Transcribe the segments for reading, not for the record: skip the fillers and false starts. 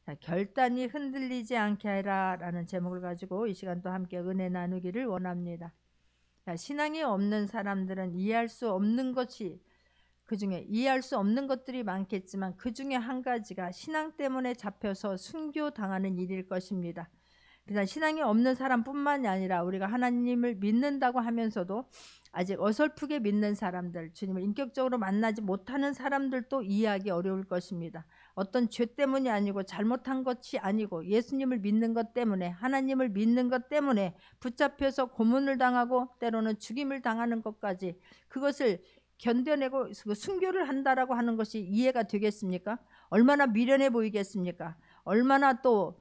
자, 결단이 흔들리지 않게 하라 라는 제목을 가지고 이 시간 또 함께 은혜 나누기를 원합니다. 자, 신앙이 없는 사람들은 이해할 수 없는 것이 그중에 이해할 수 없는 것들이 많겠지만 그중에 한 가지가 신앙 때문에 잡혀서 순교당하는 일일 것입니다. 그래서 신앙이 없는 사람뿐만이 아니라 우리가 하나님을 믿는다고 하면서도 아직 어설프게 믿는 사람들, 주님을 인격적으로 만나지 못하는 사람들도 이해하기 어려울 것입니다. 어떤 죄 때문이 아니고 잘못한 것이 아니고 예수님을 믿는 것 때문에, 하나님을 믿는 것 때문에 붙잡혀서 고문을 당하고 때로는 죽임을 당하는 것까지, 그것을 견뎌내고 순교를 한다라고 하는 것이 이해가 되겠습니까? 얼마나 미련해 보이겠습니까? 얼마나 또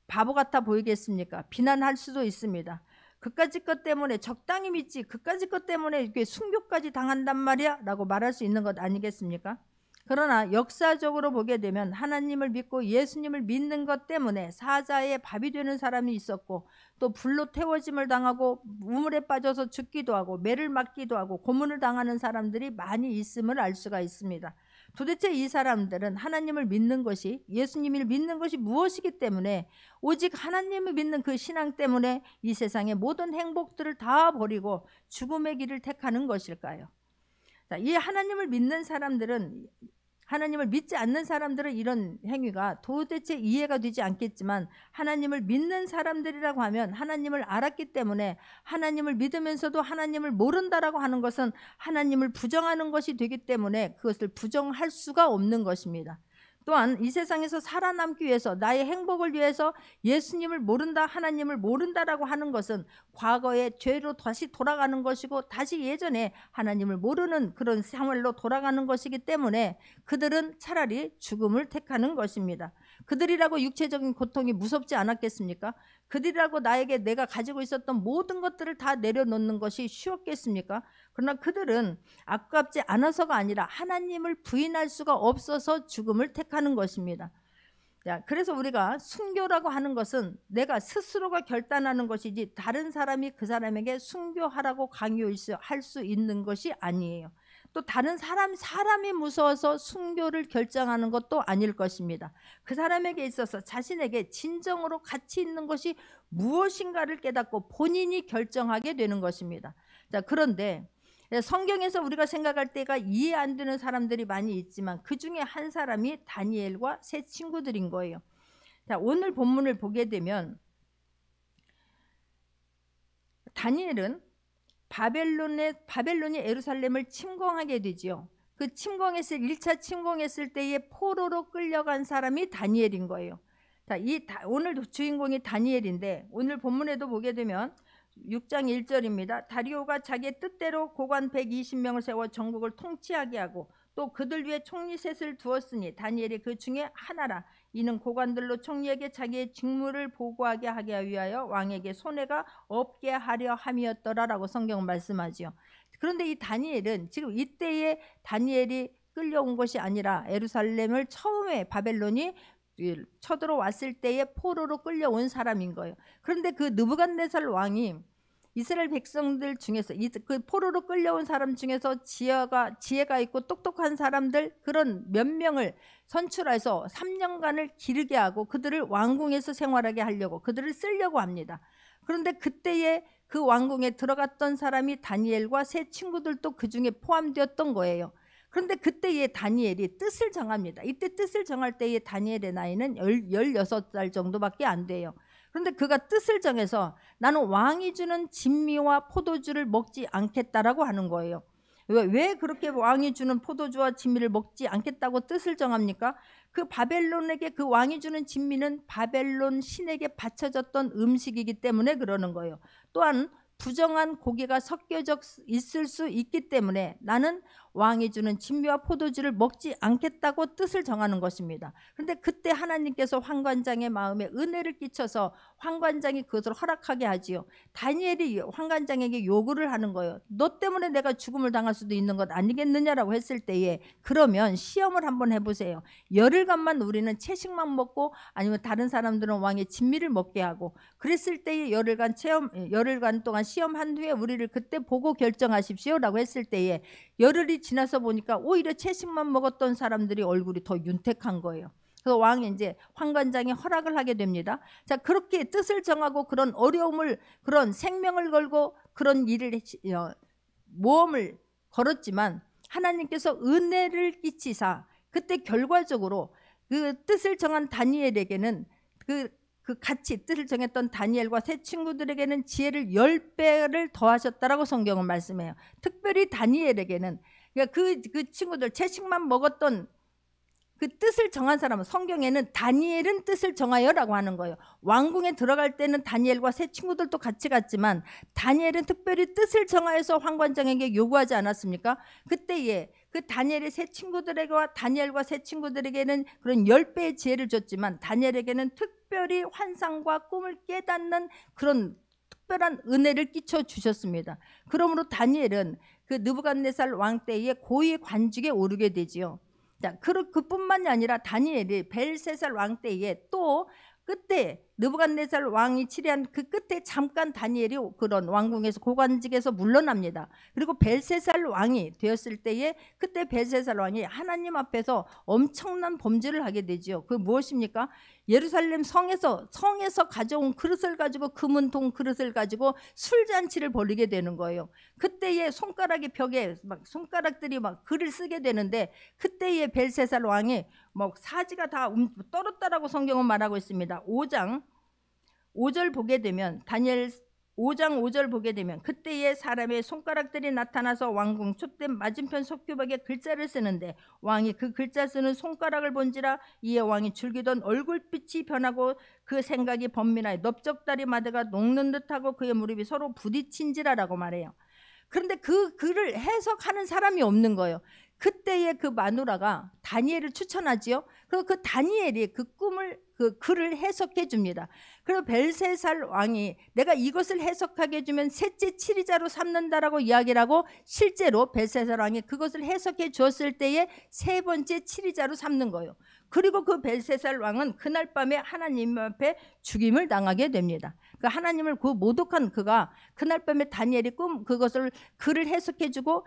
바보 같아 보이겠습니까? 비난할 수도 있습니다. 그까짓 것 때문에 적당히 믿지, 그까짓 것 때문에 이렇게 순교까지 당한단 말이야 라고 말할 수 있는 것 아니겠습니까? 그러나 역사적으로 보게 되면 하나님을 믿고 예수님을 믿는 것 때문에 사자의 밥이 되는 사람이 있었고, 또 불로 태워짐을 당하고 우물에 빠져서 죽기도 하고 매를 맞기도 하고 고문을 당하는 사람들이 많이 있음을 알 수가 있습니다. 도대체 이 사람들은 하나님을 믿는 것이, 예수님을 믿는 것이 무엇이기 때문에, 오직 하나님을 믿는 그 신앙 때문에 이 세상의 모든 행복들을 다 버리고 죽음의 길을 택하는 것일까요? 자, 이 하나님을 믿는 사람들은, 하나님을 믿지 않는 사람들은 이런 행위가 도대체 이해가 되지 않겠지만, 하나님을 믿는 사람들이라고 하면 하나님을 알았기 때문에, 하나님을 믿으면서도 하나님을 모른다라고 하는 것은 하나님을 부정하는 것이 되기 때문에 그것을 부정할 수가 없는 것입니다. 또한 이 세상에서 살아남기 위해서, 나의 행복을 위해서 예수님을 모른다, 하나님을 모른다라고 하는 것은 과거의 죄로 다시 돌아가는 것이고 다시 예전에 하나님을 모르는 그런 생활로 돌아가는 것이기 때문에 그들은 차라리 죽음을 택하는 것입니다. 그들이라고 육체적인 고통이 무섭지 않았겠습니까? 그들이라고 나에게 내가 가지고 있었던 모든 것들을 다 내려놓는 것이 쉬웠겠습니까? 그러나 그들은 아깝지 않아서가 아니라 하나님을 부인할 수가 없어서 죽음을 택하는 것입니다. 자, 그래서 우리가 순교라고 하는 것은 내가 스스로가 결단하는 것이지 다른 사람이 그 사람에게 순교하라고 강요할 수 있는 것이 아니에요. 또 다른 사람이 무서워서 순교를 결정하는 것도 아닐 것입니다. 그 사람에게 있어서 자신에게 진정으로 가치 있는 것이 무엇인가를 깨닫고 본인이 결정하게 되는 것입니다. 자, 그런데 성경에서 우리가 생각할 때가 이해 안 되는 사람들이 많이 있지만 그 중에 한 사람이 다니엘과 세 친구들인 거예요. 자, 오늘 본문을 보게 되면 다니엘은 바벨론이 예루살렘을 침공하게 되지요. 그 1차 침공했을 때에 포로로 끌려간 사람이 다니엘인 거예요. 자, 오늘 주인공이 다니엘인데, 오늘 본문에도 보게 되면 6장 1절입니다. 다리오가 자기의 뜻대로 고관 120명을 세워 전국을 통치하게 하고 또 그들 위에 총리 셋을 두었으니 다니엘이 그 중에 하나라. 이는 고관들로 총리에게 자기의 직무를 보고하게 하기 위하여 왕에게 손해가 없게 하려 함이었더라라고 성경은 말씀하지요. 그런데 이 다니엘은 지금 이때에 다니엘이 끌려온 것이 아니라 예루살렘을 처음에 바벨론이 쳐들어왔을 때에 포로로 끌려온 사람인 거예요. 그런데 그 느부갓네살 왕이 이스라엘 백성들 중에서 그 포로로 끌려온 사람 중에서 지혜가 있고 똑똑한 사람들, 그런 몇 명을 선출해서 3년간을 기르게 하고 그들을 왕궁에서 생활하게 하려고, 그들을 쓰려고 합니다. 그런데 그때에 그 왕궁에 들어갔던 사람이 다니엘과 세 친구들도 그 중에 포함되었던 거예요. 그런데 그때에 다니엘이 뜻을 정합니다. 이때 뜻을 정할 때의 다니엘의 나이는 16살 정도밖에 안 돼요. 그런데 그가 뜻을 정해서 나는 왕이 주는 진미와 포도주를 먹지 않겠다라고 하는 거예요. 왜 그렇게 왕이 주는 포도주와 진미를 먹지 않겠다고 뜻을 정합니까? 그 바벨론에게 그 왕이 주는 진미는 바벨론 신에게 바쳐졌던 음식이기 때문에 그러는 거예요. 또한 부정한 고기가 섞여져 있을 수 있기 때문에 나는 왕이 주는 진미와 포도주를 먹지 않겠다고 뜻을 정하는 것입니다. 그런데 그때 하나님께서 환관장의 마음에 은혜를 끼쳐서 환관장이 그것을 허락하게 하지요. 다니엘이 환관장에게 요구를 하는 거예요. 너 때문에 내가 죽음을 당할 수도 있는 것 아니겠느냐라고 했을 때에, 그러면 시험을 한번 해보세요. 열흘간만 우리는 채식만 먹고 아니면 다른 사람들은 왕의 진미를 먹게 하고, 그랬을 때에 열흘간 동안 시험한 후에 우리를 그때 보고 결정하십시오라고 했을 때에 열흘이 지나서 보니까 오히려 채식만 먹었던 사람들이 얼굴이 더 윤택한 거예요. 그래서 왕이 이제 환관장에 허락을 하게 됩니다. 자, 그렇게 뜻을 정하고 그런 어려움을, 그런 생명을 걸고 그런 일을 모험을 걸었지만 하나님께서 은혜를 끼치사 그때 결과적으로 그 뜻을 정한 다니엘에게는 그 같이 뜻을 정했던 다니엘과 세 친구들에게는 지혜를 10배를 더하셨다라고 성경은 말씀해요. 특별히 다니엘에게는, 그러니까 그 친구들 채식만 먹었던 그 뜻을 정한 사람은, 성경에는 다니엘은 뜻을 정하여라고 하는 거예요. 왕궁에 들어갈 때는 다니엘과 세 친구들도 같이 갔지만 다니엘은 특별히 뜻을 정하여서 환관장에게 요구하지 않았습니까? 그때에 그 다니엘의 세 친구들과 다니엘과 세 친구들에게는 그런 10배의 지혜를 줬지만 다니엘에게는 특별히 환상과 꿈을 깨닫는 그런 특별한 은혜를 끼쳐 주셨습니다. 그러므로 다니엘은 그 느부갓네살 왕 때에 고위 관직에 오르게 되지요. 자, 그뿐만이 아니라 다니엘이 벨세살 왕 때에 또 끝에 느부갓네살 왕이 치리한 그 끝에 잠깐 다니엘이 그런 왕궁에서 고관직에서 물러납니다. 그리고 벨세살 왕이 되었을 때에 그때 벨세살 왕이 하나님 앞에서 엄청난 범죄를 하게 되지요. 그 무엇입니까? 예루살렘 성에서 가져온 그릇을 가지고, 금은통 그릇을 가지고 술잔치를 벌이게 되는 거예요. 그때에 손가락이 벽에 막 손가락들이 막 글을 쓰게 되는데 그때에 벨세살 왕이 뭐 사지가 다 떨었다라고 성경은 말하고 있습니다. 5장 5절 보게 되면, 다니엘 5장 5절 보게 되면 그때에 사람의 손가락들이 나타나서 왕궁 촛대 맞은편 석규벽에 글자를 쓰는데 왕이 그 글자 쓰는 손가락을 본지라 이에 왕이 즐기던 얼굴빛이 변하고 그 생각이 번민하여 넓적다리 마드가 녹는 듯하고 그의 무릎이 서로 부딪힌지라라고 말해요. 그런데 그 글을 해석하는 사람이 없는 거예요. 그때의 그 마누라가 다니엘을 추천하지요. 그리고 그 다니엘이 그 꿈을, 그 글을 해석해 줍니다. 그리고 벨세살 왕이 내가 이것을 해석하게 해주면 셋째 칠이자로 삼는다라고 이야기를 하고, 실제로 벨세살 왕이 그것을 해석해 주었을 때에 세 번째 칠이자로 삼는 거예요. 그리고 그 벨세살 왕은 그날 밤에 하나님 앞에 죽임을 당하게 됩니다. 그 하나님을 그 모독한 그가 그날 밤에 다니엘이 그것을 글을 해석해 주고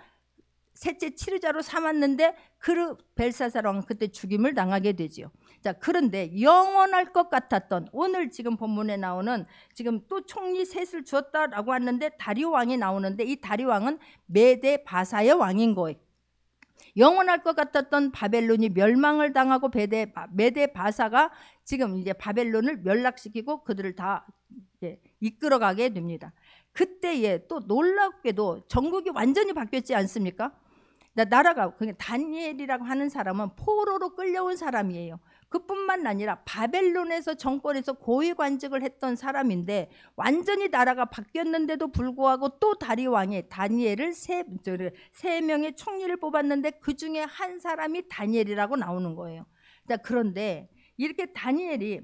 셋째 칠의자로 삼았는데 그 벨사살 왕은 그때 죽임을 당하게 되지요. 자, 그런데 영원할 것 같았던, 오늘 지금 본문에 나오는, 지금 또 총리 셋을 주었다라고 하는데 다리오 왕이 나오는데 이 다리오 왕은 메데 바사의 왕인 거예요. 영원할 것 같았던 바벨론이 멸망을 당하고 메데 바사가 지금 이제 바벨론을 멸락시키고 그들을 다 이끌어가게 됩니다. 그때에 또 놀랍게도 전국이 완전히 바뀌었지 않습니까? 나라가, 그냥 다니엘이라고 하는 사람은 포로로 끌려온 사람이에요. 그뿐만 아니라 바벨론에서 정권에서 고위 관직을 했던 사람인데 완전히 나라가 바뀌었는데도 불구하고 또 다리오 왕이 다니엘을 세 명의 총리를 뽑았는데 그 중에 한 사람이 다니엘이라고 나오는 거예요. 자, 그런데 이렇게 다니엘이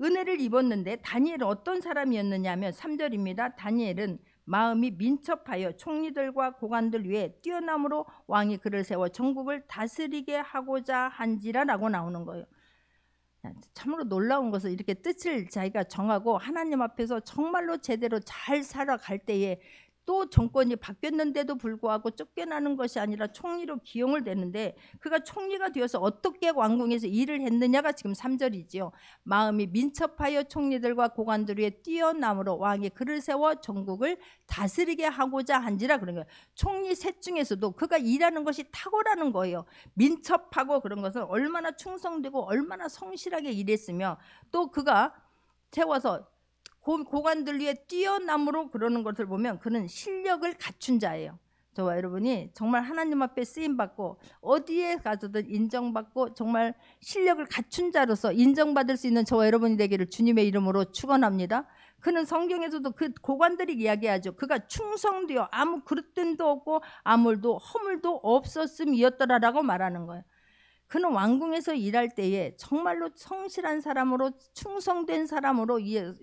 은혜를 입었는데 다니엘은 어떤 사람이었느냐 하면 3절입니다. 다니엘은 마음이 민첩하여 총리들과 고관들 위에 뛰어남으로 왕이 그를 세워 전국을 다스리게 하고자 한지라라고 나오는 거예요. 참으로 놀라운 것은 이렇게 뜻을 자기가 정하고 하나님 앞에서 정말로 제대로 잘 살아갈 때에 또 정권이 바뀌었는데도 불구하고 쫓겨나는 것이 아니라 총리로 기용을 되는데, 그가 총리가 되어서 어떻게 왕궁에서 일을 했느냐가 지금 3절이지요. 마음이 민첩하여 총리들과 고관들 위에 뛰어남으로 왕이 그를 세워 전국을 다스리게 하고자 한지라 그런 거예요. 총리 셋 중에서도 그가 일하는 것이 탁월하는 거예요. 민첩하고 그런 것은 얼마나 충성되고 얼마나 성실하게 일했으며, 또 그가 세워서 고관들 위에 뛰어남으로 그러는 것을 보면 그는 실력을 갖춘 자예요. 저와 여러분이 정말 하나님 앞에 쓰임받고 어디에 가서든 인정받고 정말 실력을 갖춘 자로서 인정받을 수 있는 저와 여러분이 되기를 주님의 이름으로 축원합니다. 그는 성경에서도 그 고관들이 이야기하죠. 그가 충성되어 아무 그릇됨도 없고 아무도 허물도 없었음이었더라라고 말하는 거예요. 그는 왕궁에서 일할 때에 정말로 성실한 사람으로, 충성된 사람으로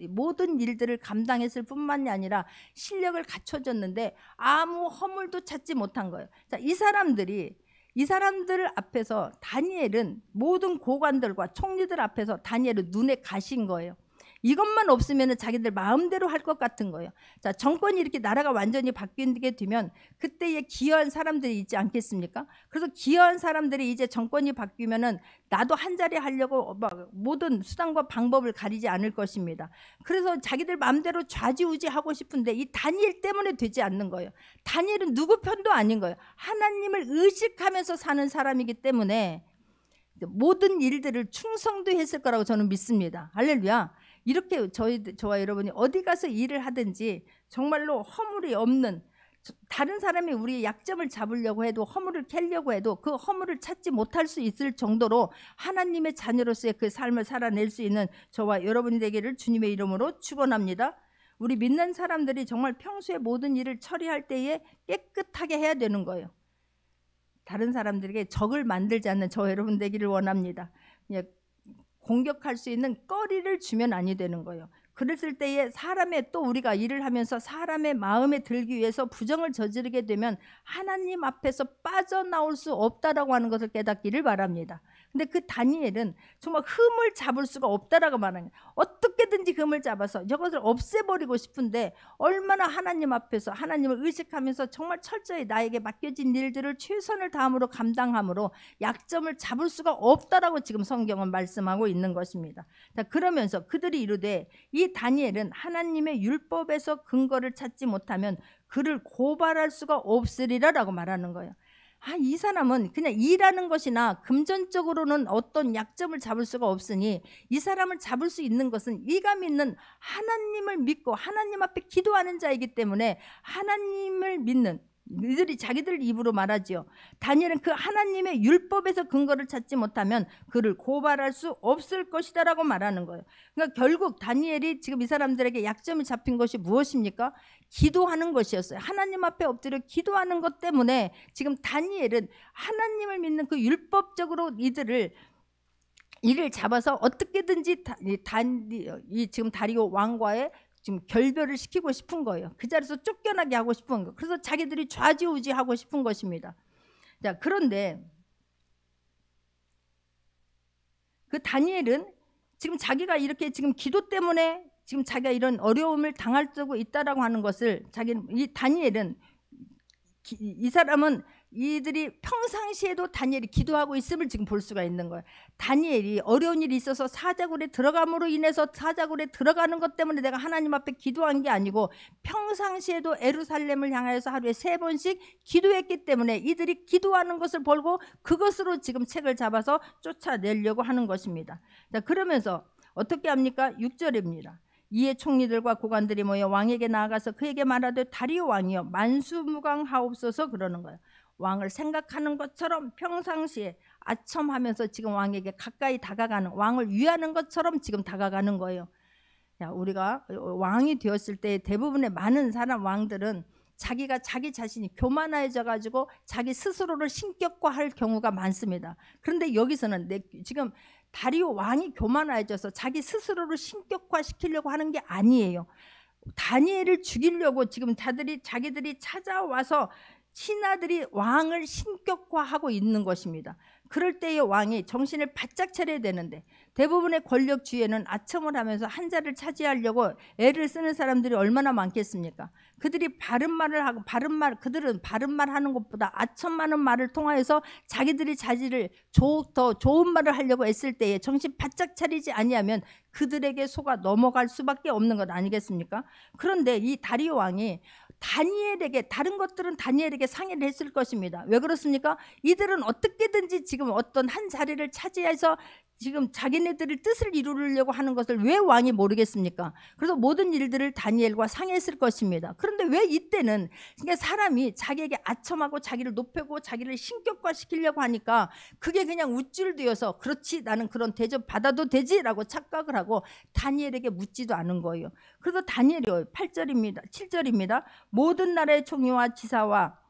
모든 일들을 감당했을 뿐만이 아니라 실력을 갖춰졌는데 아무 허물도 찾지 못한 거예요. 자, 이 사람들 앞에서 다니엘은, 모든 고관들과 총리들 앞에서 다니엘은 눈에 가신 거예요. 이것만 없으면 자기들 마음대로 할 것 같은 거예요. 자, 정권이 이렇게 나라가 완전히 바뀌게 되면 그때에 기여한 사람들이 있지 않겠습니까? 그래서 기여한 사람들이 이제 정권이 바뀌면은 나도 한 자리 하려고 막 모든 수단과 방법을 가리지 않을 것입니다. 그래서 자기들 마음대로 좌지우지하고 싶은데 이 다니엘 때문에 되지 않는 거예요. 다니엘은 누구 편도 아닌 거예요. 하나님을 의식하면서 사는 사람이기 때문에 모든 일들을 충성도 했을 거라고 저는 믿습니다. 할렐루야. 이렇게 저와 여러분이 어디 가서 일을 하든지 정말로 허물이 없는, 다른 사람이 우리의 약점을 잡으려고 해도 허물을 캐려고 해도 그 허물을 찾지 못할 수 있을 정도로 하나님의 자녀로서의 그 삶을 살아낼 수 있는 저와 여러분이 되기를 주님의 이름으로 축원합니다. 우리 믿는 사람들이 정말 평소에 모든 일을 처리할 때에 깨끗하게 해야 되는 거예요. 다른 사람들에게 적을 만들지 않는 저 여러분 되기를 원합니다. 공격할 수 있는 거리를 주면 아니 되는 거예요. 그랬을 때에 사람의, 또 우리가 일을 하면서 사람의 마음에 들기 위해서 부정을 저지르게 되면 하나님 앞에서 빠져나올 수 없다라고 하는 것을 깨닫기를 바랍니다. 근데 그 다니엘은 정말 흠을 잡을 수가 없다라고 말하는 거예요. 어떻게든지 흠을 잡아서 이것을 없애버리고 싶은데 얼마나 하나님 앞에서 하나님을 의식하면서 정말 철저히 나에게 맡겨진 일들을 최선을 다함으로 감당함으로 약점을 잡을 수가 없다라고 지금 성경은 말씀하고 있는 것입니다. 자, 그러면서 그들이 이르되 이 다니엘은 하나님의 율법에서 근거를 찾지 못하면 그를 고발할 수가 없으리라라고 말하는 거예요. 이 사람은 그냥 일하는 것이나 금전적으로는 어떤 약점을 잡을 수가 없으니 이 사람을 잡을 수 있는 것은 이가 믿는 하나님을 믿고 하나님 앞에 기도하는 자이기 때문에 하나님을 믿는, 이들이 자기들 입으로 말하지요. 다니엘은 그 하나님의 율법에서 근거를 찾지 못하면 그를 고발할 수 없을 것이다 라고 말하는 거예요. 그러니까 결국 다니엘이 지금 이 사람들에게 약점이 잡힌 것이 무엇입니까? 기도하는 것이었어요. 하나님 앞에 엎드려 기도하는 것 때문에 지금 다니엘은 하나님을 믿는 그 율법적으로 이를 잡아서 어떻게든지 지금 다리오 왕과의 지금 결별을 시키고 싶은 거예요. 그 자리에서 쫓겨나게 하고 싶은 거예요. 그래서 자기들이 좌지우지하고 싶은 것입니다. 자, 그런데 그 다니엘은 지금 자기가 이렇게 지금 기도 때문에 지금 자기가 이런 어려움을 당할 수 있다라고 하는 것을 이 다니엘은, 이 사람은 이들이 평상시에도 다니엘이 기도하고 있음을 지금 볼 수가 있는 거예요. 다니엘이 어려운 일이 있어서 사자굴에 들어감으로 인해서 사자굴에 들어가는 것 때문에 내가 하나님 앞에 기도한 게 아니고 평상시에도 예루살렘을 향하여서 하루에 3번씩 기도했기 때문에 이들이 기도하는 것을 보고 그것으로 지금 책을 잡아서 쫓아내려고 하는 것입니다. 자, 그러면서 어떻게 합니까? 6절입니다. 이에 총리들과 고관들이 모여 왕에게 나아가서 그에게 말하되 다리오 왕이여 만수무강하옵소서 그러는 거예요. 왕을 생각하는 것처럼 평상시에 아첨하면서 지금 왕에게 가까이 다가가는, 왕을 위하는 것처럼 지금 다가가는 거예요. 야, 우리가 왕이 되었을 때 대부분의 많은 왕들은 자기가 자기 자신이 교만해져 가지고 자기 스스로를 신격화할 경우가 많습니다. 그런데 여기서는 지금 다리오 왕이 교만해져서 자기 스스로를 신격화시키려고 하는 게 아니에요. 다니엘을 죽이려고 지금 자기들이 찾아와서 신하들이 왕을 신격화하고 있는 것입니다. 그럴 때의 왕이 정신을 바짝 차려야 되는데 대부분의 권력주의에는 아첨을 하면서 한 자리를 차지하려고 애를 쓰는 사람들이 얼마나 많겠습니까? 그들이 바른 말을 하고 그들은 바른 말 하는 것보다 아첨 많은 말을 통하여서 자기들이 자질을 더 좋은 말을 하려고 애쓸 때에 정신 바짝 차리지 아니하면 그들에게 속아 넘어갈 수밖에 없는 것 아니겠습니까? 그런데 이 다리오 왕이 다니엘에게, 다른 것들은 다니엘에게 상의를 했을 것입니다. 왜 그렇습니까? 이들은 어떻게든지 지금 어떤 한 자리를 차지해서 지금 자기네들의 뜻을 이루려고 하는 것을 왜 왕이 모르겠습니까? 그래서 모든 일들을 다니엘과 상의했을 것입니다. 그런데 왜 이때는 그러니까 사람이 자기에게 아첨하고 자기를 높이고 자기를 신격화시키려고 하니까 그게 그냥 우쭐되어서 그렇지 나는 그런 대접 받아도 되지라고 착각을 하고 다니엘에게 묻지도 않은 거예요. 그래서 다니엘이 8절입니다. 7절입니다. 모든 나라의 총리와 지사와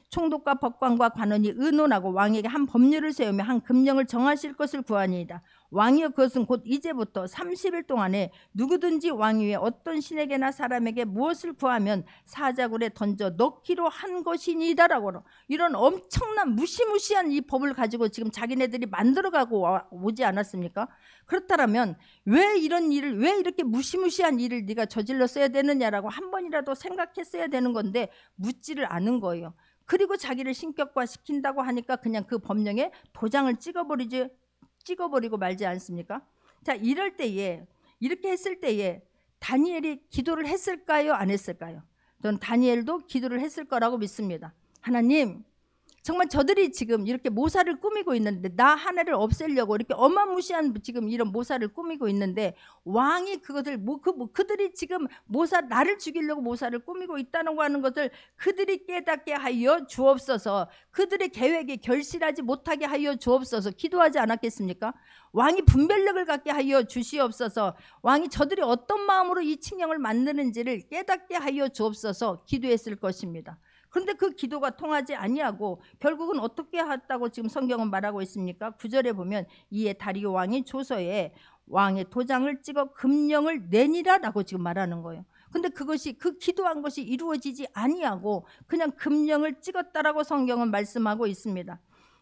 총독과 법관과 관원이 의논하고 왕에게 한 법률을 세우며 한 금령을 정하실 것을 구하니이다. 왕이여 그것은 곧 이제부터 30일 동안에 누구든지 왕 위에 어떤 신에게나 사람에게 무엇을 구하면 사자굴에 던져 넣기로 한 것이니이다라고 이런 엄청난 무시무시한 이 법을 가지고 지금 자기네들이 만들어가고 오지 않았습니까? 그렇다면 왜 이런 일을, 왜 이렇게 무시무시한 일을 네가 저질렀어야 되느냐라고 한 번이라도 생각했어야 되는 건데 묻지를 않은 거예요. 그리고 자기를 신격화시킨다고 하니까 그냥 그 법령에 도장을 찍어버리고 말지 않습니까? 자, 이럴 때에, 이렇게 했을 때에 다니엘이 기도를 했을까요? 안 했을까요? 저는 다니엘도 기도를 했을 거라고 믿습니다. 하나님, 정말 저들이 지금 이렇게 모사를 꾸미고 있는데 나 하나를 없애려고 이렇게 어마무시한 지금 이런 모사를 꾸미고 있는데 왕이 그것을 그들이 지금 나를 죽이려고 모사를 꾸미고 있다는 거 하는 것을 그들이 깨닫게 하여 주옵소서. 그들의 계획에 결실하지 못하게 하여 주옵소서. 기도하지 않았겠습니까? 왕이 분별력을 갖게 하여 주시옵소서. 왕이 저들이 어떤 마음으로 이 칙령을 만드는지를 깨닫게 하여 주옵소서. 기도했을 것입니다. 그런데 그 기도가 통하지 아니하고 결국은 어떻게 했다고 지금 성경은 말하고 있습니까? 9절에 보면 이에 다리오 왕이 조서에 왕의 도장을 찍어 금령을 내니라라고 지금 말하는 거예요. 근데 그것이 그 기도한 것이 이루어지지 아니하고 그냥 금령을 찍었다라고 성경은 말씀하고 있습니다.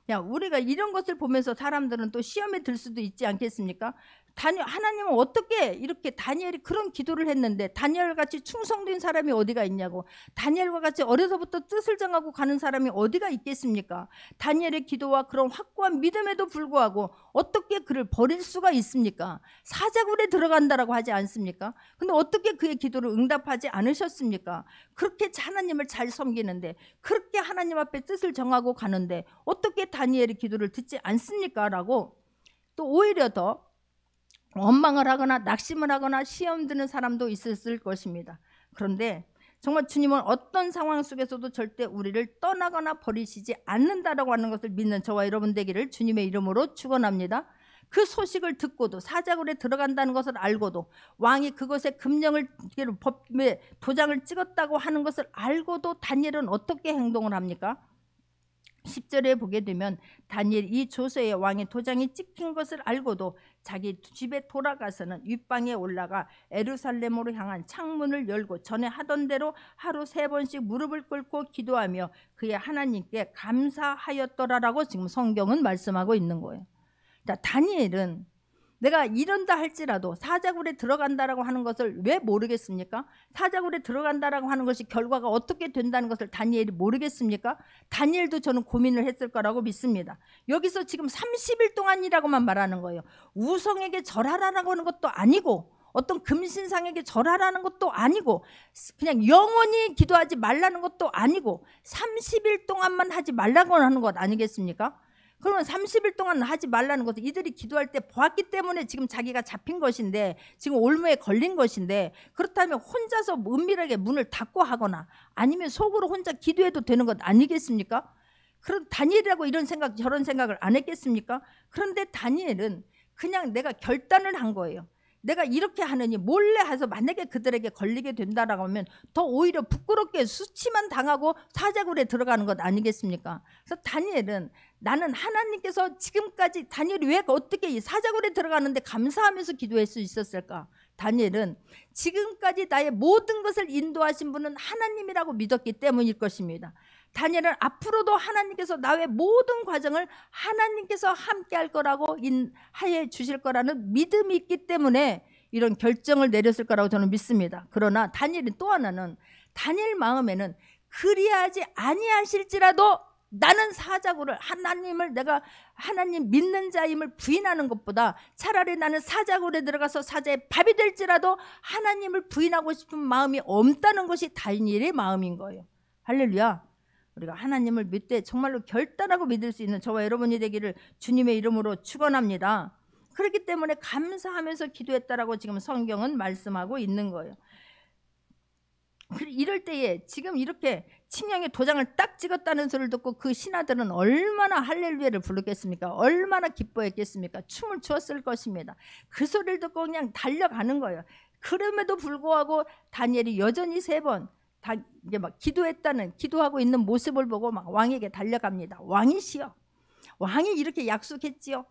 야, 우리가 이런 것을 보면서 사람들은 또 시험에 들 수도 있지 않겠습니까? 하나님은 어떻게 이렇게 다니엘이 그런 기도를 했는데 다니엘같이 충성된 사람이 어디가 있냐고, 다니엘과 같이 어려서부터 뜻을 정하고 가는 사람이 어디가 있겠습니까? 다니엘의 기도와 그런 확고한 믿음에도 불구하고 어떻게 그를 버릴 수가 있습니까? 사자굴에 들어간다라고 하지 않습니까? 근데 어떻게 그의 기도를 응답하지 않으셨습니까? 그렇게 하나님을 잘 섬기는데, 그렇게 하나님 앞에 뜻을 정하고 가는데 어떻게 다니엘의 기도를 듣지 않습니까? 라고 또 오히려 더 원망을 하거나 낙심을 하거나 시험 드는 사람도 있었을 것입니다. 그런데 정말 주님은 어떤 상황 속에서도 절대 우리를 떠나거나 버리시지 않는다라고 하는 것을 믿는 저와 여러분 되기를 주님의 이름으로 축원합니다. 그 소식을 듣고도 사자굴에 들어간다는 것을 알고도 왕이 그것에 금령을 법에 도장을 찍었다고 하는 것을 알고도 다니엘은 어떻게 행동을 합니까? 10절에 보게 되면 다니엘이 이 조서에 왕의 도장이 찍힌 것을 알고도 자기 집에 돌아가서는 윗방에 올라가 예루살렘으로 향한 창문을 열고 전에 하던 대로 하루 3번씩 무릎을 꿇고 기도하며 그의 하나님께 감사하였더라라고 지금 성경은 말씀하고 있는 거예요. 자, 다니엘은 내가 이런다 할지라도 사자굴에 들어간다라고 하는 것을 왜 모르겠습니까? 사자굴에 들어간다라고 하는 것이 결과가 어떻게 된다는 것을 다니엘이 모르겠습니까? 다니엘도 저는 고민을 했을 거라고 믿습니다. 여기서 지금 30일 동안이라고만 말하는 거예요. 우성에게 절하라라고 하는 것도 아니고 어떤 금신상에게 절하라는 것도 아니고 그냥 영원히 기도하지 말라는 것도 아니고 30일 동안만 하지 말라고 하는 것 아니겠습니까? 그러면 30일 동안 하지 말라는 것도 이들이 기도할 때 보았기 때문에 지금 자기가 잡힌 것인데, 지금 올무에 걸린 것인데, 그렇다면 혼자서 은밀하게 문을 닫고 하거나 아니면 속으로 혼자 기도해도 되는 것 아니겠습니까? 그런 다니엘이라고 이런 생각 저런 생각을 안 했겠습니까? 그런데 다니엘은 그냥 내가 결단을 한 거예요. 내가 이렇게 하느니 몰래 해서 만약에 그들에게 걸리게 된다라고 하면 더 오히려 부끄럽게 수치만 당하고 사자굴에 들어가는 것 아니겠습니까? 그래서 다니엘은 나는 하나님께서 지금까지 다니엘이 왜 어떻게 사자굴에 들어가는데 감사하면서 기도할 수 있었을까? 다니엘은 지금까지 나의 모든 것을 인도하신 분은 하나님이라고 믿었기 때문일 것입니다. 다니엘은 앞으로도 하나님께서 나의 모든 과정을 하나님께서 함께 할 거라고 인하여 주실 거라는 믿음이 있기 때문에 이런 결정을 내렸을 거라고 저는 믿습니다. 그러나 다니엘은 또 하나는 다니엘 마음에는 그리하지 아니하실지라도 나는 사자굴을 하나님을 내가 하나님 믿는 자임을 부인하는 것보다 차라리 나는 사자굴에 들어가서 사자의 밥이 될지라도 하나님을 부인하고 싶은 마음이 없다는 것이 다니엘의 마음인 거예요. 할렐루야. 우리가 하나님을 믿되 정말로 결단하고 믿을 수 있는 저와 여러분이 되기를 주님의 이름으로 축원합니다. 그렇기 때문에 감사하면서 기도했다라고 지금 성경은 말씀하고 있는 거예요. 이럴 때에 지금 이렇게 칙령의 도장을 딱 찍었다는 소리를 듣고 그 신하들은 얼마나 할렐루야를 부르겠습니까? 얼마나 기뻐했겠습니까? 춤을 추었을 것입니다. 그 소리를 듣고 그냥 달려가는 거예요. 그럼에도 불구하고 다니엘이 여전히 3번 다 이제 막 기도하고 있는 모습을 보고 막 왕에게 달려갑니다. 왕이시여, 왕이 이렇게 약속했지요.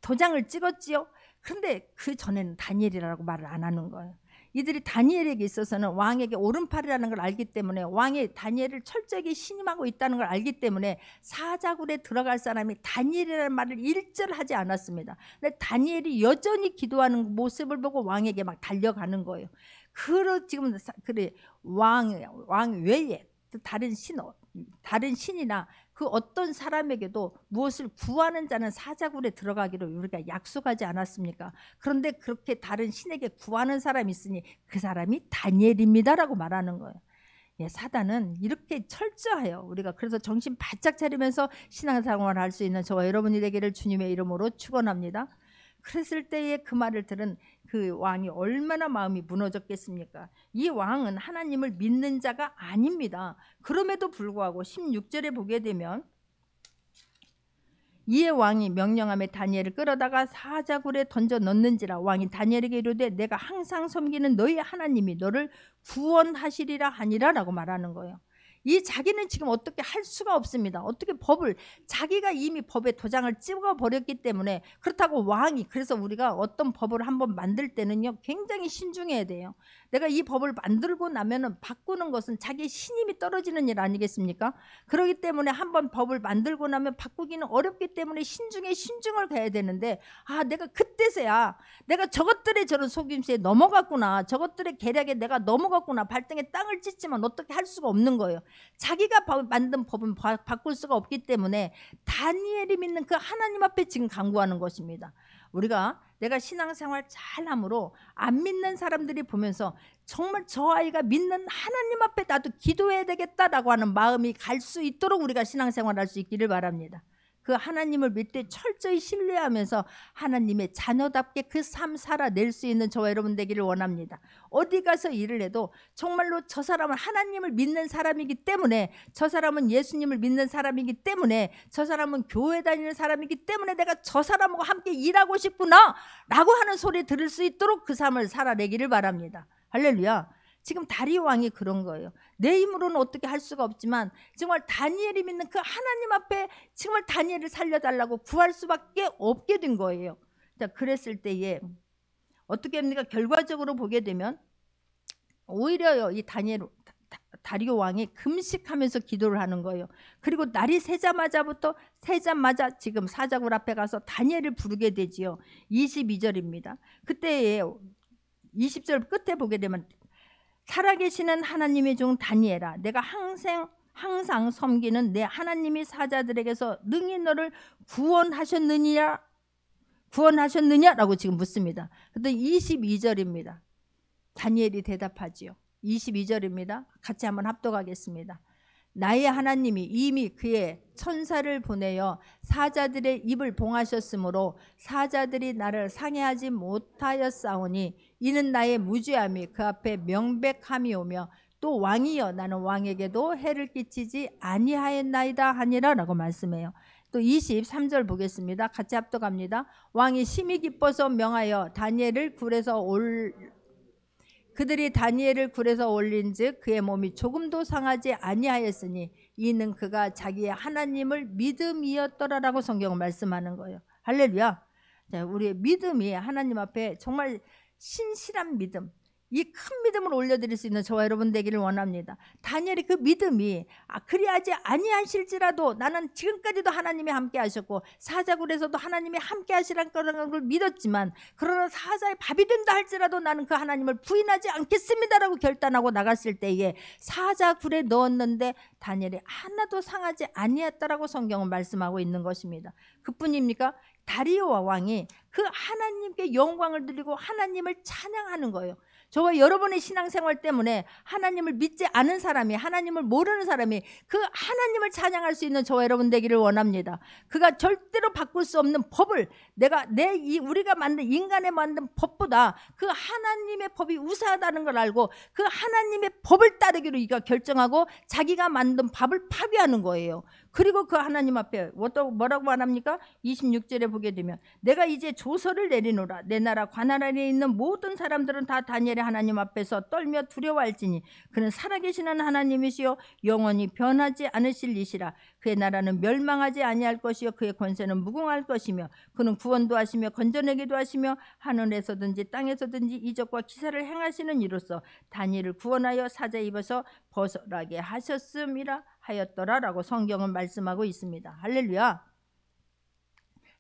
도장을 찍었지요. 그런데 그 전에는 다니엘이라고 말을 안 하는 거예요. 이들이 다니엘에게 있어서는 왕에게 오른팔이라는 걸 알기 때문에, 왕이 다니엘을 철저하게 신임하고 있다는 걸 알기 때문에 사자굴에 들어갈 사람이 다니엘이라는 말을 일절하지 않았습니다. 근데 다니엘이 여전히 기도하는 모습을 보고 왕에게 막 달려가는 거예요. 지금 그래 왕 외에 다른 신이나 그 어떤 사람에게도 무엇을 구하는 자는 사자굴에 들어가기로 우리가 약속하지 않았습니까? 그런데 그렇게 다른 신에게 구하는 사람이 있으니 그 사람이 다니엘입니다라고 말하는 거예요. 예, 사단은 이렇게 철저해요. 우리가 그래서 정신 바짝 차리면서 신앙생활을 할 수 있는 저와 여러분이 되기를 주님의 이름으로 축원합니다. 그랬을 때에 그 말을 들은 그 왕이 얼마나 마음이 무너졌겠습니까? 이 왕은 하나님을 믿는 자가 아닙니다. 그럼에도 불구하고 16절에 보게 되면, 이에 왕이 명령하며 다니엘을 끌어다가 사자굴에 던져 넣는지라. 왕이 다니엘에게 이르되 내가 항상 섬기는 너희 하나님이 너를 구원하시리라 하니라 라고 말하는 거예요. 이 자기는 지금 어떻게 할 수가 없습니다. 어떻게 법을, 자기가 이미 법에 도장을 찍어버렸기 때문에. 그렇다고 왕이, 그래서 우리가 어떤 법을 한번 만들 때는요 굉장히 신중해야 돼요. 내가 이 법을 만들고 나면은 바꾸는 것은 자기의 신임이 떨어지는 일 아니겠습니까? 그렇기 때문에 한번 법을 만들고 나면 바꾸기는 어렵기 때문에 신중을 가야 되는데, 내가 그때서야 내가 저것들의 저런 속임수에 넘어갔구나, 저것들의 계략에 내가 넘어갔구나, 발등에 땅을 찢지만 어떻게 할 수가 없는 거예요. 자기가 만든 법은 바꿀 수가 없기 때문에 다니엘이 믿는 그 하나님 앞에 지금 간구하는 것입니다. 우리가 내가 신앙생활 잘함으로 안 믿는 사람들이 보면서 정말 저 아이가 믿는 하나님 앞에 나도 기도해야 되겠다라고 하는 마음이 갈 수 있도록 우리가 신앙생활 할 수 있기를 바랍니다. 그 하나님을 믿되 철저히 신뢰하면서 하나님의 자녀답게 그 삶 살아낼 수 있는 저와 여러분 되기를 원합니다. 어디 가서 일을 해도 정말로 저 사람은 하나님을 믿는 사람이기 때문에, 저 사람은 예수님을 믿는 사람이기 때문에, 저 사람은 교회 다니는 사람이기 때문에 내가 저 사람하고 함께 일하고 싶구나 라고 하는 소리 들을 수 있도록 그 삶을 살아내기를 바랍니다. 할렐루야. 지금 다리오 왕이 그런 거예요. 내 힘으로는 어떻게 할 수가 없지만 정말 다니엘이 믿는 그 하나님 앞에 정말 다니엘을 살려달라고 구할 수밖에 없게 된 거예요. 자, 그랬을 때에 어떻게 합니까? 결과적으로 보게 되면 오히려 이 다리오 왕이 금식하면서 기도를 하는 거예요. 그리고 날이 새자마자 지금 사자굴 앞에 가서 다니엘을 부르게 되지요. 22절입니다. 그때 20절 끝에 보게 되면, 살아계시는 하나님의 종 다니엘아, 내가 항상 섬기는 내 하나님이 사자들에게서 능히 너를 구원하셨느냐라고 지금 묻습니다. 그때 22절입니다. 다니엘이 대답하지요. 22절입니다. 같이 한번 합독하겠습니다. 나의 하나님이 이미 그의 천사를 보내어 사자들의 입을 봉하셨으므로 사자들이 나를 상해하지 못하였사오니 이는 나의 무죄함이 그 앞에 명백함이오며 또 왕이여 나는 왕에게도 해를 끼치지 아니하였나이다 하니라 라고 말씀해요. 또 23절 보겠습니다. 같이 합독합니다. 왕이 심히 기뻐서 명하여 그들이 다니엘을 굴에서 올린즉 그의 몸이 조금도 상하지 아니하였으니 이는 그가 자기의 하나님을 믿음이었더라라고 성경은 말씀하는 거예요. 할렐루야. 자, 우리의 믿음이 하나님 앞에 정말 신실한 믿음, 이 큰 믿음을 올려드릴 수 있는 저와 여러분 되기를 원합니다. 다니엘의 그 믿음이 그리하지 아니하실지라도 나는 지금까지도 하나님이 함께 하셨고 사자굴에서도 하나님이 함께 하시라는 걸 믿었지만, 그러나 사자의 밥이 된다 할지라도 나는 그 하나님을 부인하지 않겠습니다라고 결단하고 나갔을 때에 사자굴에 넣었는데 다니엘이 하나도 상하지 아니했다라고 성경은 말씀하고 있는 것입니다. 그뿐입니까? 다리오 왕이 그 하나님께 영광을 드리고 하나님을 찬양하는 거예요. 저와 여러분의 신앙생활 때문에 하나님을 믿지 않은 사람이, 하나님을 모르는 사람이 그 하나님을 찬양할 수 있는 저와 여러분 되기를 원합니다. 그가 절대로 바꿀 수 없는 법을 우리가 인간의 만든 법보다 그 하나님의 법이 우수하다는 걸 알고 그 하나님의 법을 따르기로 이가 결정하고 자기가 만든 법을 파괴하는 거예요. 그리고 그 하나님 앞에 뭐라고 말합니까? 26절에 보게 되면 내가 이제 조서를 내리노라. 내 나라 관할 안에 있는 모든 사람들은 다 다니엘의 하나님 앞에서 떨며 두려워할지니 그는 살아계시는 하나님이시요 영원히 변하지 않으실 이시라. 그의 나라는 멸망하지 아니할 것이요 그의 권세는 무궁할 것이며 그는 구원도 하시며 건져내기도 하시며 하늘에서든지 땅에서든지 이적과 기사를 행하시는 이로써 다니엘을 구원하여 사자에 입어서 벗어나게 하셨음이라 하였더라라고 성경은 말씀하고 있습니다. 할렐루야.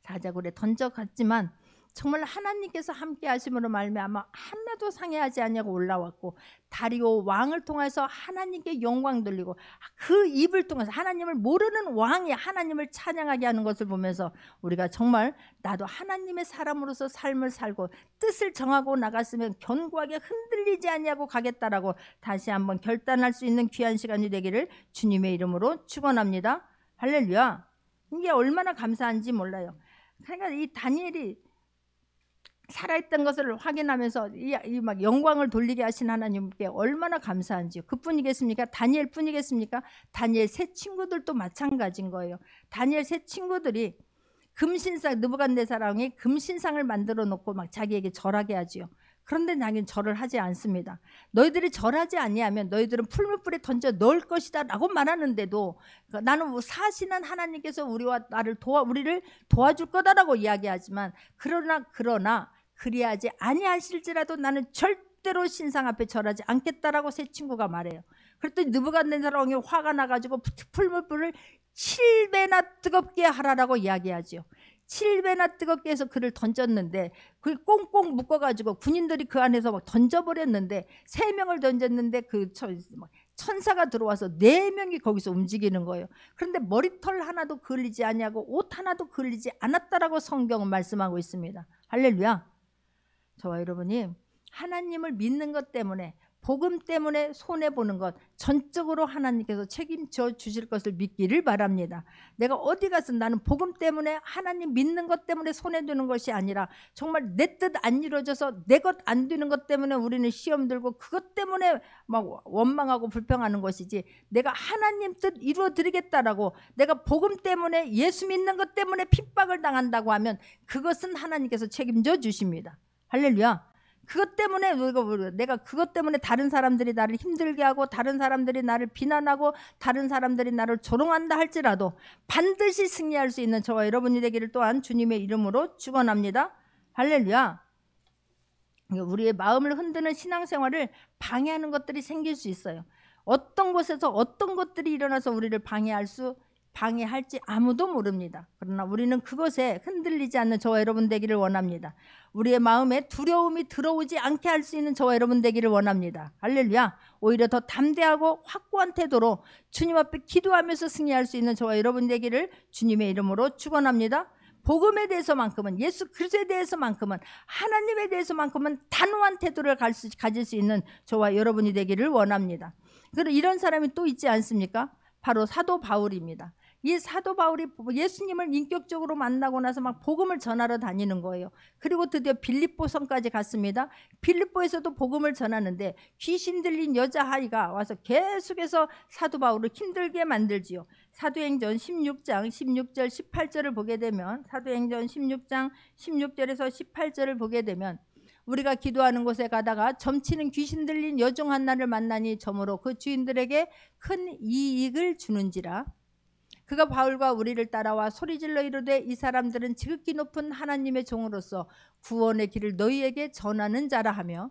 사자굴에 던져갔지만 정말 하나님께서 함께 하심으로 말미암아 하나도 상해하지 않냐고 올라왔고 다리오 왕을 통해서 하나님께 영광 돌리고 그 입을 통해서 하나님을 모르는 왕이 하나님을 찬양하게 하는 것을 보면서 우리가 정말 나도 하나님의 사람으로서 삶을 살고 뜻을 정하고 나갔으면 견고하게 흔들리지 않냐고 가겠다라고 다시 한번 결단할 수 있는 귀한 시간이 되기를 주님의 이름으로 축원합니다. 할렐루야. 이게 얼마나 감사한지 몰라요. 그러니까 이 다니엘이 살아있던 것을 확인하면서 이 막 영광을 돌리게 하신 하나님께 얼마나 감사한지요. 그뿐이겠습니까? 다니엘 뿐이겠습니까? 다니엘 세 친구들도 마찬가지인 거예요. 다니엘 세 친구들이 금신상, 느부갓네살 왕이 금신상을 만들어 놓고 막 자기에게 절하게 하지요. 그런데 자기는 절을 하지 않습니다. 너희들이 절하지 아니하면 너희들은 풀무불에 던져 넣을 것이다 라고 말하는데도 나는 사시는 하나님께서 우리를 도와줄 거다라고 이야기하지만 그러나 그리하지 아니하실지라도 나는 절대로 신상 앞에 절하지 않겠다라고 세 친구가 말해요. 그랬더니 느부갓네살 왕이 화가 나가지고 풀무불을 7배나 뜨겁게 하라라고 이야기하지요. 7배나 뜨겁게 해서 그를 던졌는데 그게 꽁꽁 묶어가지고 군인들이 그 안에서 막 던져버렸는데 3명을 던졌는데 그 천사가 들어와서 4명이 거기서 움직이는 거예요. 그런데 머리털 하나도 걸리지 아니하고 옷 하나도 걸리지 않았다라고 성경은 말씀하고 있습니다. 할렐루야. 저와 여러분이 하나님을 믿는 것 때문에 복음 때문에 손해보는 것 전적으로 하나님께서 책임져 주실 것을 믿기를 바랍니다. 내가 어디 가서 나는 복음 때문에 하나님 믿는 것 때문에 손해드는 것이 아니라 정말 내 뜻 안 이루어져서 내 것 안 되는 것 때문에 우리는 시험 들고 그것 때문에 막 원망하고 불평하는 것이지 내가 하나님 뜻 이루어드리겠다라고 내가 복음 때문에 예수 믿는 것 때문에 핍박을 당한다고 하면 그것은 하나님께서 책임져 주십니다. 할렐루야. 그것 때문에 내가 그것 때문에 다른 사람들이 나를 힘들게 하고 다른 사람들이 나를 비난하고 다른 사람들이 나를 조롱한다 할지라도 반드시 승리할 수 있는 저와 여러분이 되기를 또한 주님의 이름으로 축원합니다. 할렐루야. 우리의 마음을 흔드는 신앙생활을 방해하는 것들이 생길 수 있어요. 어떤 곳에서 어떤 것들이 일어나서 우리를 방해할지 아무도 모릅니다. 그러나 우리는 그것에 흔들리지 않는 저와 여러분 되기를 원합니다. 우리의 마음에 두려움이 들어오지 않게 할 수 있는 저와 여러분 되기를 원합니다. 할렐루야. 오히려 더 담대하고 확고한 태도로 주님 앞에 기도하면서 승리할 수 있는 저와 여러분 되기를 주님의 이름으로 축원합니다. 복음에 대해서만큼은 예수 그리스도에 대해서만큼은 하나님에 대해서만큼은 단호한 태도를 가질 수 있는 저와 여러분이 되기를 원합니다. 그리고 이런 사람이 또 있지 않습니까? 바로 사도 바울입니다. 이 사도 바울이 예수님을 인격적으로 만나고 나서 막 복음을 전하러 다니는 거예요. 그리고 드디어 빌립보성까지 갔습니다. 빌립보에서도 복음을 전하는데 귀신 들린 여자아이가 와서 계속해서 사도 바울을 힘들게 만들지요. 사도행전 16장 16절 18절을 보게 되면 사도행전 16장 16절에서 18절을 보게 되면 우리가 기도하는 곳에 가다가 점치는 귀신 들린 여종 한나를 만나니 점으로 그 주인들에게 큰 이익을 주는지라. 그가 바울과 우리를 따라와 소리질러 이르되 이 사람들은 지극히 높은 하나님의 종으로서 구원의 길을 너희에게 전하는 자라 하며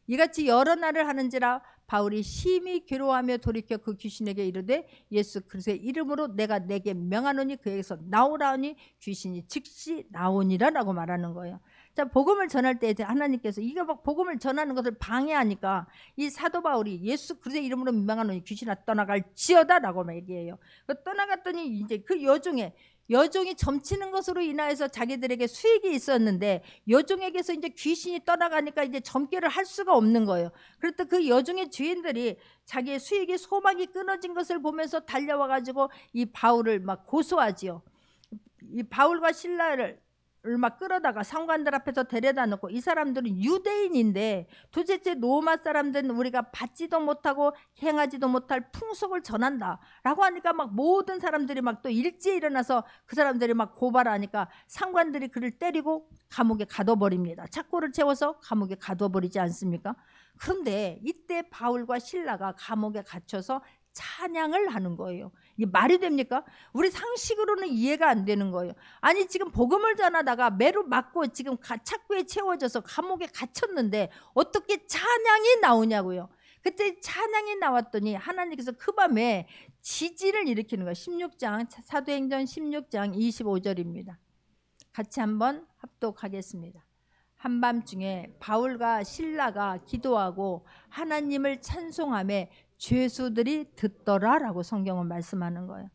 이같이 여러 날을 하는지라. 바울이 심히 괴로워하며 돌이켜 그 귀신에게 이르되 예수 그리스도의 이름으로 내가 내게 명하노니 그에게서 나오라 하니 귀신이 즉시 나오니라 라고 말하는 거예요. 자, 복음을 전할 때 하나님께서 이거 막 복음을 전하는 것을 방해하니까 이 사도 바울이 예수 그리스도의 이름으로 명하노니 귀신아 떠나갈지어다 라고 얘기해요. 떠나갔더니 이제 그 여종이 점치는 것으로 인하여서 자기들에게 수익이 있었는데 여종에게서 이제 귀신이 떠나가니까 이제 점괘를 할 수가 없는 거예요. 그랬더니 그 여종의 주인들이 자기의 수익이 소망이 끊어진 것을 보면서 달려와 가지고 이 바울을 막 고소하지요. 이 바울과 실라를 막 끌어다가 상관들 앞에서 데려다 놓고, 이 사람들은 유대인인데 도대체 로마 사람들은 우리가 받지도 못하고 행하지도 못할 풍속을 전한다 라고 하니까 막 모든 사람들이 막 또 일제히 일어나서 그 사람들이 막 고발하니까 상관들이 그를 때리고 감옥에 가둬버립니다. 착고를 채워서 감옥에 가둬버리지 않습니까? 그런데 이때 바울과 실라가 감옥에 갇혀서 찬양을 하는 거예요. 이게 말이 됩니까? 우리 상식으로는 이해가 안 되는 거예요. 아니 지금 복음을 전하다가 매로 맞고 지금 착고에 채워져서 감옥에 갇혔는데 어떻게 찬양이 나오냐고요. 그때 찬양이 나왔더니 하나님께서 그 밤에 지진을 일으키는 거예요. 16장 사도행전 16장 25절입니다. 같이 한번 합독하겠습니다. 한밤중에 바울과 실라가 기도하고 하나님을 찬송하며 죄수들이 듣더라라고 성경은 말씀하는 거예요.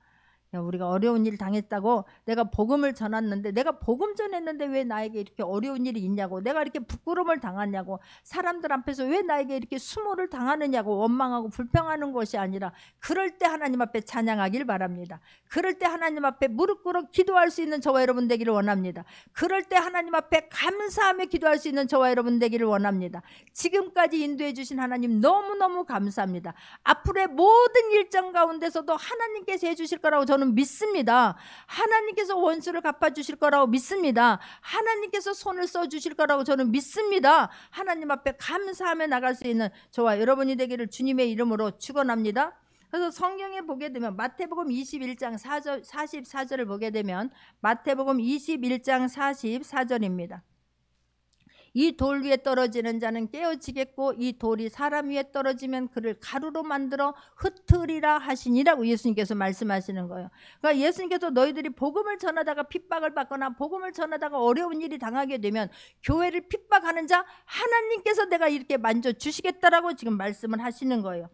우리가 어려운 일 당했다고 내가 복음을 전했는데, 내가 복음 전했는데 왜 나에게 이렇게 어려운 일이 있냐고, 내가 이렇게 부끄러움을 당하냐고, 사람들 앞에서 왜 나에게 이렇게 수모를 당하느냐고 원망하고 불평하는 것이 아니라, 그럴 때 하나님 앞에 찬양하길 바랍니다. 그럴 때 하나님 앞에 무릎 꿇어 기도할 수 있는 저와 여러분 되기를 원합니다. 그럴 때 하나님 앞에 감사하며 기도할 수 있는 저와 여러분 되기를 원합니다. 지금까지 인도해 주신 하나님 너무너무 감사합니다. 앞으로의 모든 일정 가운데서도 하나님께서 해주실 거라고 저는 믿습니다. 하나님께서 원수를 갚아주실 거라고 믿습니다. 하나님께서 손을 써주실 거라고 저는 믿습니다. 하나님 앞에 감사하며 나갈 수 있는 저와 여러분이 되기를 주님의 이름으로 축원합니다. 그래서 성경에 보게 되면 마태복음 21장 44절을 보게 되면 마태복음 21장 44절입니다. 이 돌 위에 떨어지는 자는 깨어지겠고 이 돌이 사람 위에 떨어지면 그를 가루로 만들어 흩으리라 하시니라고 예수님께서 말씀하시는 거예요. 그러니까 예수님께서 너희들이 복음을 전하다가 핍박을 받거나 복음을 전하다가 어려운 일이 당하게 되면 교회를 핍박하는 자 하나님께서 내가 이렇게 만져주시겠다라고 지금 말씀을 하시는 거예요.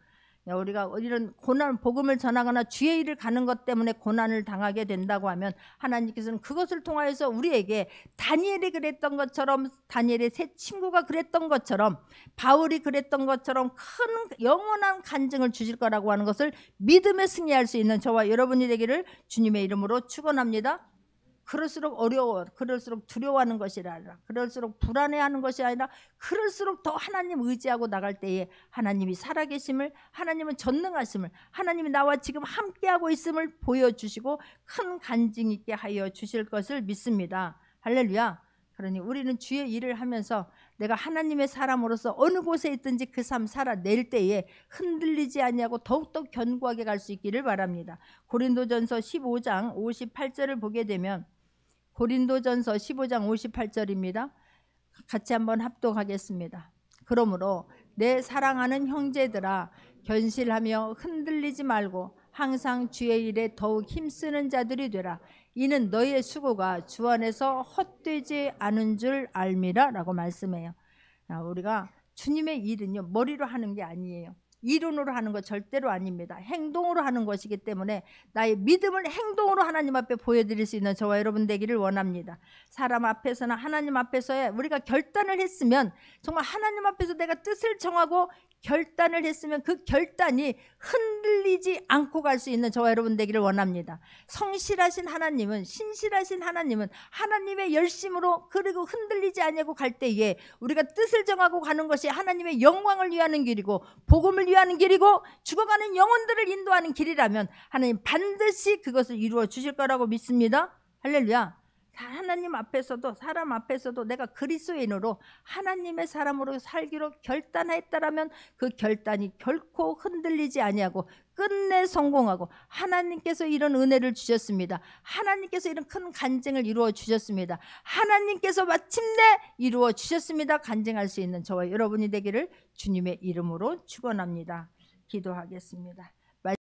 우리가 이런 고난, 복음을 전하거나 주의 일을 가는 것 때문에 고난을 당하게 된다고 하면 하나님께서는 그것을 통하여서 우리에게 다니엘이 그랬던 것처럼, 다니엘의 세 친구가 그랬던 것처럼, 바울이 그랬던 것처럼 큰 영원한 간증을 주실 거라고 하는 것을 믿음에 승리할 수 있는 저와 여러분이 되기를 주님의 이름으로 축원합니다. 그럴수록 어려워, 그럴수록 두려워하는 것이 아니라, 그럴수록 불안해하는 것이 아니라, 그럴수록 더 하나님 의지하고 나갈 때에 하나님이 살아계심을, 하나님은 전능하심을, 하나님이 나와 지금 함께하고 있음을 보여주시고 큰 간증 있게 하여 주실 것을 믿습니다. 할렐루야. 그러니 우리는 주의 일을 하면서 내가 하나님의 사람으로서 어느 곳에 있든지 그 삶 살아낼 때에 흔들리지 아니하고 더욱더 견고하게 갈 수 있기를 바랍니다. 고린도전서 15장 58절을 보게 되면, 고린도전서 15장 58절입니다. 같이 한번 합독하겠습니다. 그러므로 내 사랑하는 형제들아, 견실하며 흔들리지 말고 항상 주의 일에 더욱 힘쓰는 자들이 되라. 이는 너희의 수고가 주 안에서 헛되지 않은 줄 알미라 라고 말씀해요. 우리가 주님의 일은요, 머리로 하는 게 아니에요. 이론으로 하는 것 절대로 아닙니다. 행동으로 하는 것이기 때문에 나의 믿음을 행동으로 하나님 앞에 보여드릴 수 있는 저와 여러분 되기를 원합니다. 사람 앞에서나 하나님 앞에서의 우리가 결단을 했으면, 정말 하나님 앞에서 내가 뜻을 정하고 결단을 했으면 그 결단이 흔들리지 않고 갈 수 있는 저와 여러분 되기를 원합니다. 성실하신 하나님은, 신실하신 하나님은 하나님의 열심으로, 그리고 흔들리지 않고 갈 때에 우리가 뜻을 정하고 가는 것이 하나님의 영광을 위하는 길이고 복음을 위하는 길이고 죽어가는 영혼들을 인도하는 길이라면 하나님 반드시 그것을 이루어 주실 거라고 믿습니다. 할렐루야. 하나님 앞에서도 사람 앞에서도 내가 그리스도인으로 하나님의 사람으로 살기로 결단했다라면 그 결단이 결코 흔들리지 아니하고 끝내 성공하고, 하나님께서 이런 은혜를 주셨습니다. 하나님께서 이런 큰 간증을 이루어 주셨습니다. 하나님께서 마침내 이루어 주셨습니다. 간증할 수 있는 저와 여러분이 되기를 주님의 이름으로 축원합니다. 기도하겠습니다.